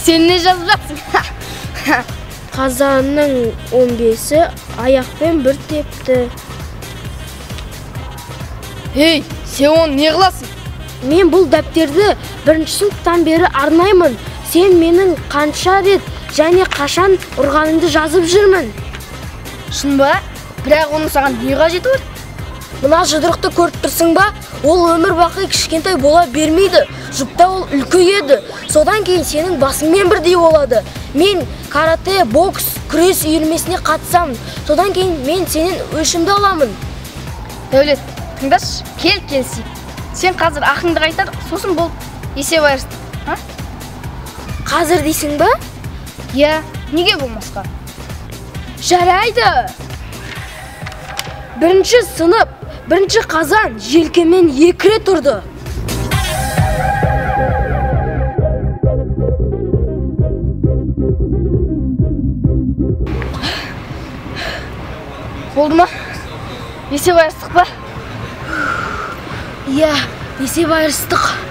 Sen ne жазып Қазанның 15-і аяқпен бір тепті. Ей, сен оны не қыласың? Мен бұл дәптерді бірінші сыныптан бері арнаймын. Сен менің қанша рет және қашан ұрғанымды жазып жүрмін. Шын ба? Бірақ оның саған не қажеті бар? Мына жұдырықты көріп тұрсың ба? Ол өмір бақи кішкентай бола бермейді. Жұпта ол үлкейеді. Содан кейін сенің басыңмен бірдей болады. Мен карате, бокс, күрес үйірмесіне қатысамын. Содан кейін мен сенен өшімді аламын. Дәулет, тыңдашы, келісейік. Сен қазір ақыңды қайтар, сосын болып есеп айырыстық. Қазір дейсің ба? Иә, неге болмасқа? Жарайды. Бірінші сынып, бірінші қазан желкемен 2 рет тұрды. Болды ма? Есеп айырыстық па? Иә, есеп айырыстық.